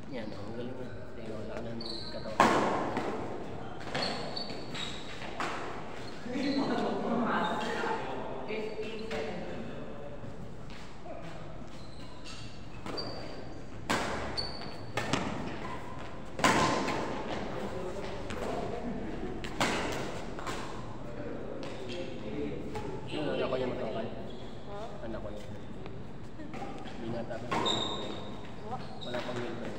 Yan, ang galing na. Tingnan, wala na ng katawan. Anak ko yung matangkal. Anak ko yung binata ba? Wala pang milk.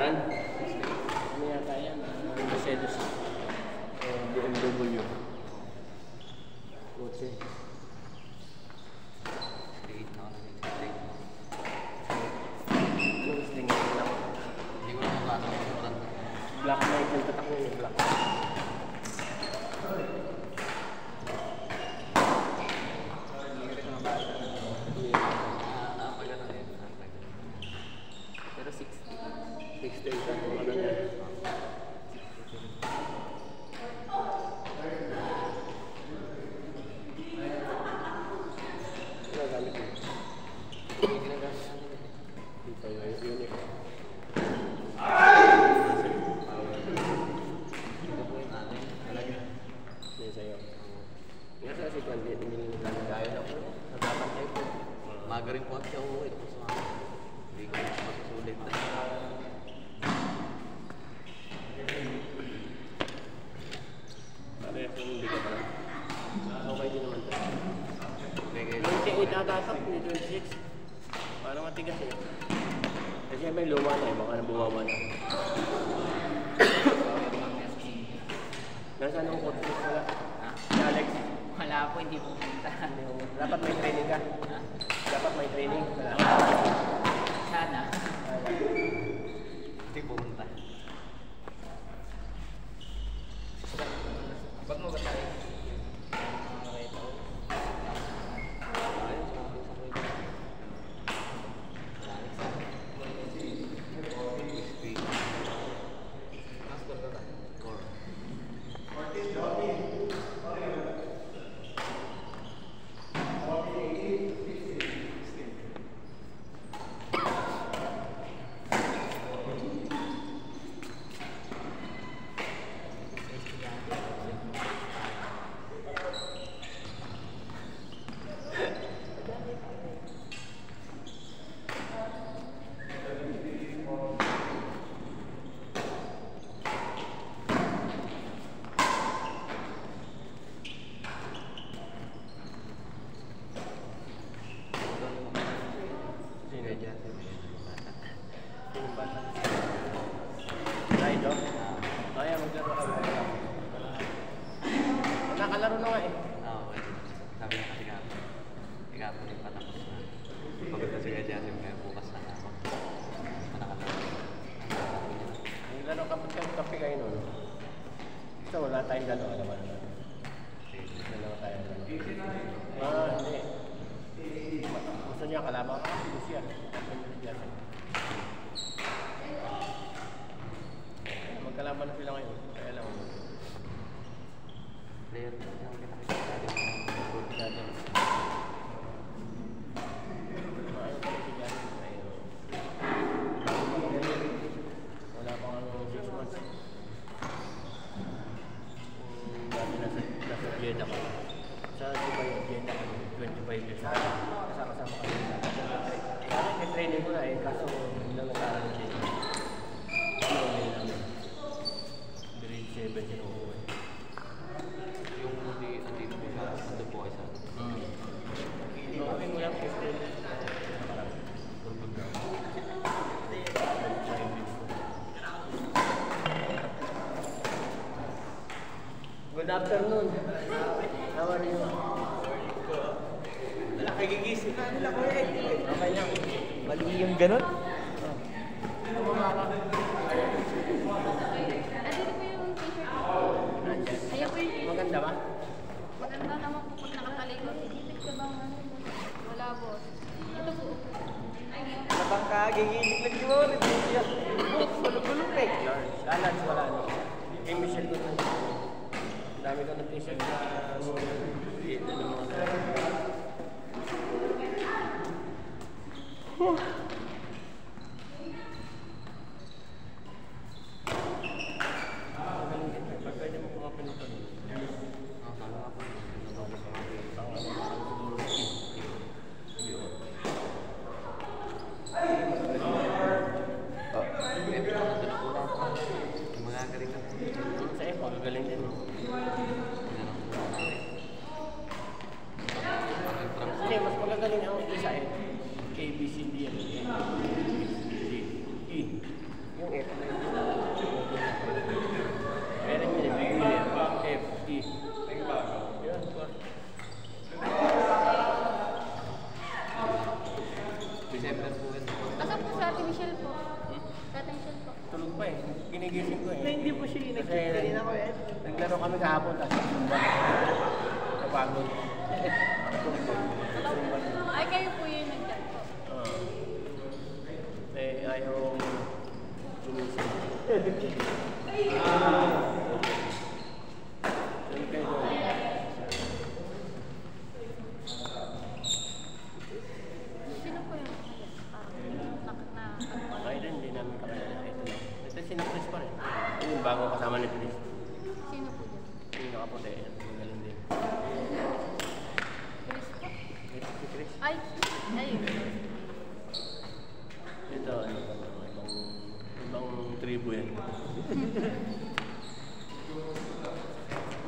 brand? Ano yata yan? Mercedes. BMW. Kotse. Black Knight yung tatak mo yung black. Pero 60. 60 isa kung ano yan. Ano gamit mo? Dito yung unit. Magaling po at siya uuwi. Hindi ko masusulit na. Pare, kung hindi ka pa lang. Okay din naman ito. Okay, 28 ata, 26. Parang matigas eh. Kasi may luma na eh, baka nabuwawa na. Nasaan ang kotse wala? Si Alex? Wala po, hindi pupunta. Dapat may training ka. Dapat may training. Sana. Hindi pupunta. Bag mo ba tayo? Nakalaro na nga eh. Oo, sabi niya kasi ikapo rin patapos na. Pagod na si Gajasim kaya bukas na ako. Nakalaro. Yung laro kapag kape kayo nun. So wala tayong dalawa naman. Dalawa tayo. Hindi. Gusto niya kalaban ka. Gusto siya. Magkalaban na sila ngayon. Kaya lang. Player na siya. Good natin. Wala pang ano 6 months. Dati nasa Jeddah ko. Sa Dubai yung Jeddah ko. 25 years. Kasama-sama kami. Kaya training ko na eh. Kaso hindi lang nag-aaral na siya. Grade 7 siya uuwi. Yung hindi andito po siya, ando po kayo sa Okay mo lang kasi parang turbog na. Good afternoon. How are you? wala kagigising na nila ko eh. Okay lang. Mali yung ganun. Maganda ba? Maganda naman po pag nakatalikod. Higit ka bang ano? Wala boss. Ito po. Kapag kagigising lang mo, nagsiya. Gulong-gulong eh. Balance wala no. Kay Michelle ko na. Dami ko na t-shirt na KBCD yan. Yung F. Michelle po. Tatay Michelle po. Tulog pa eh. Ginigising ko eh. Hindi po siya Kasi nag-check ako eh. naglaro kami kahapon, tapos napagod. Ay, kayo po yung nag-chat po. Ayaw gumising. Sino po yung Ay, hindi namin kakilala. Ito lang. Ito si Chris pa rin. Yung bago kasama ni Chris. Sino po dyan? Yung nakaputi. Magaling din. Chris po? Si Chris. Ay, ayun. Ito, ibang tribo yan.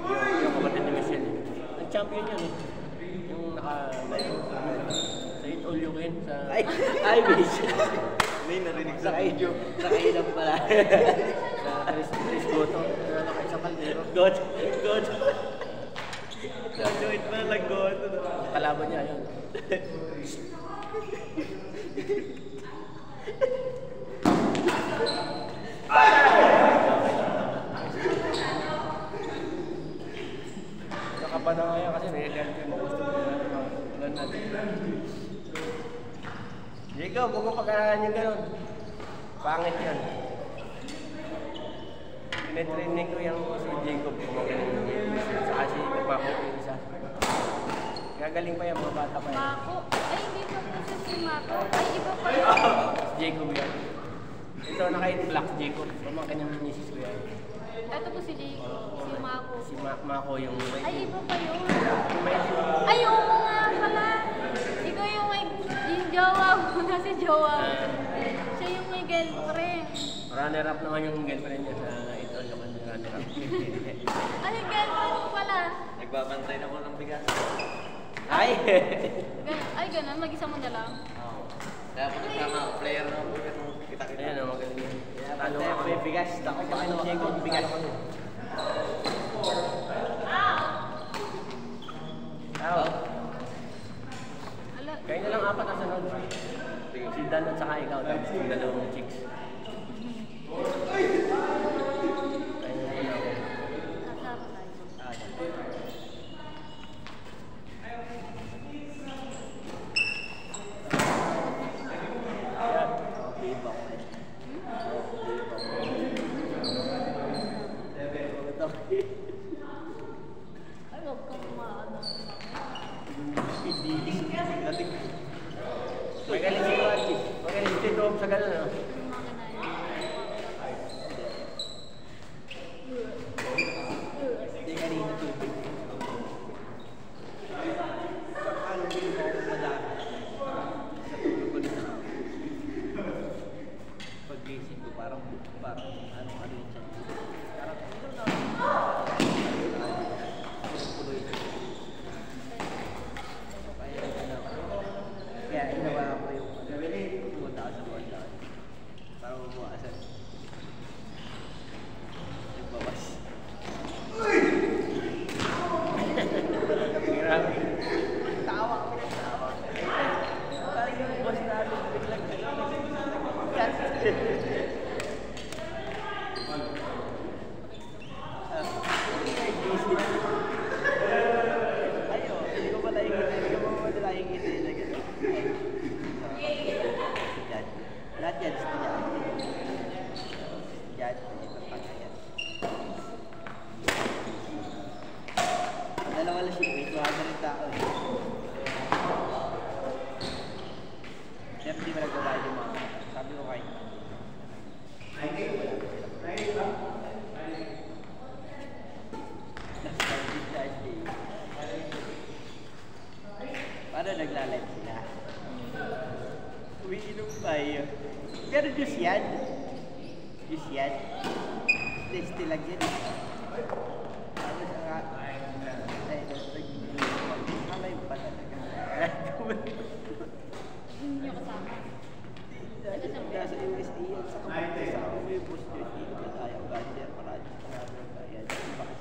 Yung kapatid ni Michelle. Nag-champion yun eh. Yung sa It All You Can. Ay, bitch. May narinig sa kayo. Sa kayo lang pala. Sa Chris Goto. Nakakay sa kaldero. God. Graduate pa lang God. Kalaban niya yun. Nakaba na nga yan kasi nagagalit yung mga gusto ko na natin. Diego, huwag mo pag-aralan yung gano'n. Pangit yan. Tinetraining ko yung si Jacob kumagaling yung saka si Mako yung isa. Gagaling pa yan, mga bata pa yan. Mako? Ay, hindi pa po siya si Mako. Ay, iba pa yun. Si Jacob yan. Ito, naka-black Jacob. Pamangkin ng misis ko yan. Ito po si Jacob. Si Mako. Si Mako yung Ay, iba pa yun. may Ay, oo nga pala. Ikaw yung may yung jowa mo na si jowa mo. Siya yung may girlfriend. runner-up naman yung girlfriend niya sa ito. Naman yung runner-up. Ay, girlfriend mo pala. Nagbabantay na ko ng bigas. Ay! Ay, ganun. Mag-isa mo na lang. Oo. Kaya pag kasama, player na po kita-kita. Ayan, magaling yan. Talo ako may bigas. Ako pa ano ako bigas. Tao. Ala, Kayo na lang apat ang sunod. Si Dan at saka ikaw. Tapos yung dalawang chicks. Kayo na lang ako. kasama tayo. Ayan. Okay ba ko eh? Ay, huwag kang maano. Magaling si Juanchi. Magaling si Tom sa gano'n. No? Yung mga kanayan. Hindi kanina tubig. Ano din mo ako madami? Sa tulog ko nito. Pag-gising ko parang ano yun siya. Parang puno yun. Kaya inawa ko yung pumunta ako sa buwan lang. Para mabukasan. Nagbabas. Grabe. Tawa ko na tawa. Parang yung boss namin biglang ayo, hindi ko pala ingiti. Hindi ko pala ingiti na gano'n. Lahat yan, yan, ito pagkayan. Dalawa lang siya, may 200 tao eh. Kaya hindi mo nagbabayad yung mga sabi ko kayo. Paano nagla-live sila? Umiinom pa yun. Pero juice yan. Juice yan. Tasty lang yan. Ano sa nga? Alay pa talaga. Hindi niyo kasama. Nasa USD yan. Sa kapatid sa ako may boss nyo. Hindi ko tayo ganyan. Marami ng bayan. Bakit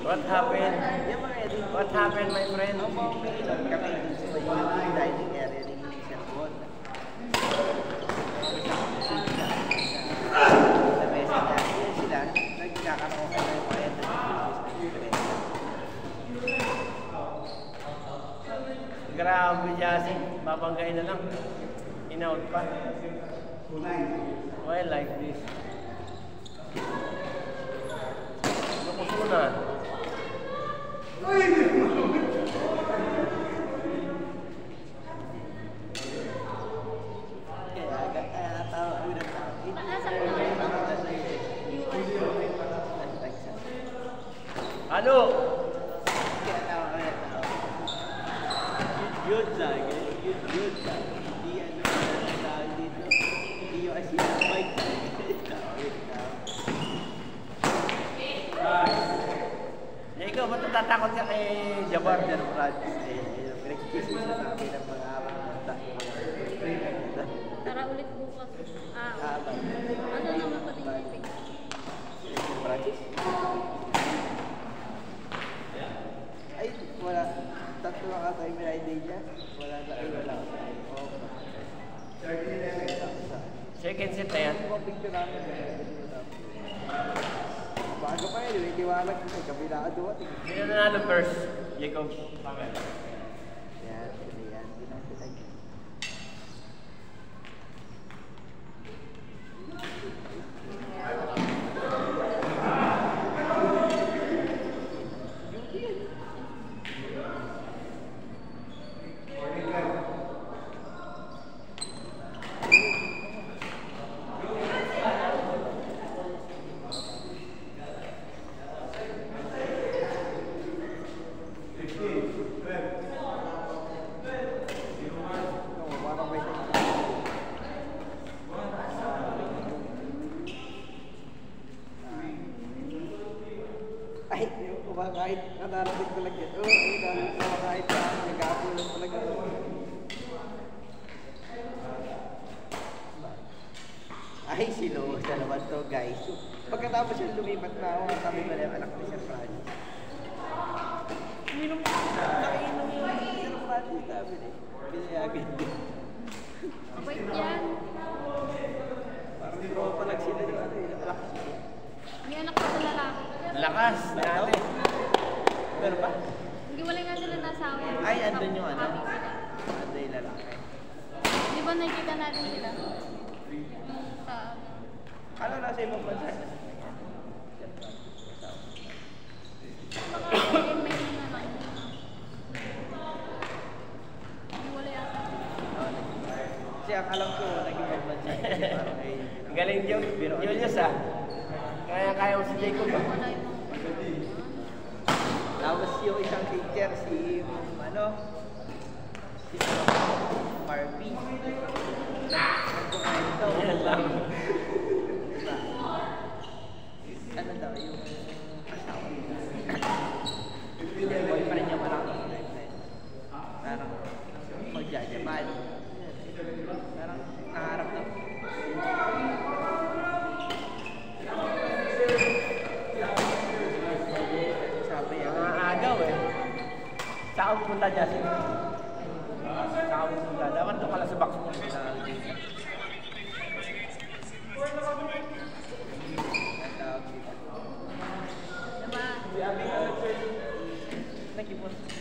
What happened? Yung mga edit. What happened, my friend? Ang mga umiinom kami dun sa may dining area ng cellphone. Sa mesa niya, yun sila, nagkakaroon ka ng mga edit ng business. Grabe, Jasin. Babanggain na lang. In-out pa. Why like this? Lukusunan. Kaya natawa ko ng tao. Nasa ko na. Ano? Kaya natawa ko ng tao. Yun lang. Yun lang. Hindi ano ang tawag dito. Hindi yung asina fight. Ikaw, ba't natatakot ka kay Jabbar? Partner practice eh. Pinag-kisisa namin ng mga Tara ulit bukas. Habang. Ano naman pa din? Practice? Ay, wala. Tatlo lang ata yung day niya. Wala na. Ay, wala. Second set na yan. Yung picture namin. Bago pa yun, may tiwalag ko. Kabila ka dumating. Sino nanalo first? Jacob. Yan, yan. Pinag. Ay, kumakain. Nakarating ko lang yan. Oo, ay, kumakain pa. Nag-aapulong talaga. Ay, sino sa naman to, guys. Pagkatapos siya lumipat na ako, sabi pa rin, anak ni Sir Francis. Nakainom yung Sir Francis, sabi rin. Pinayagan din. Wait yan. Parang tropa lang sila yung ano, yung lakas niya. May anak pa sa lalaki. Lakas dati. Pero ba? Hindi wala nga sila nasawa. Ay, andun yung ano? Happy sila. Ando yung lalaki. Di ba nakikita natin sila? Sa Ano nasa ibang bansa? mga may na lang. Hindi wala yata. Kasi ang alam ko, naging ibang bansa. Parang ay... Galing Julius ah. Kaya mo si Jacob ah. Wala yung mga. Tapos yung isang teacher, si ano? Si Marvin. Yan lang. Ano daw, yung asawa niya. Yung boyfriend niya parang parang magjajaman. Parang naharap na. Sabi niya, Mga agaw eh. Saan ka pupunta, Jasin? Saan ka pupunta? Dapat ito pala sa box mo.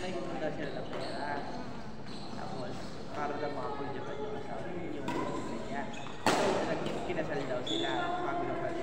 Nagpunta sila ng pera. Tapos, para daw makapuljapan yung asawa yung boyfriend niya. So, kinasal daw sila. Pagod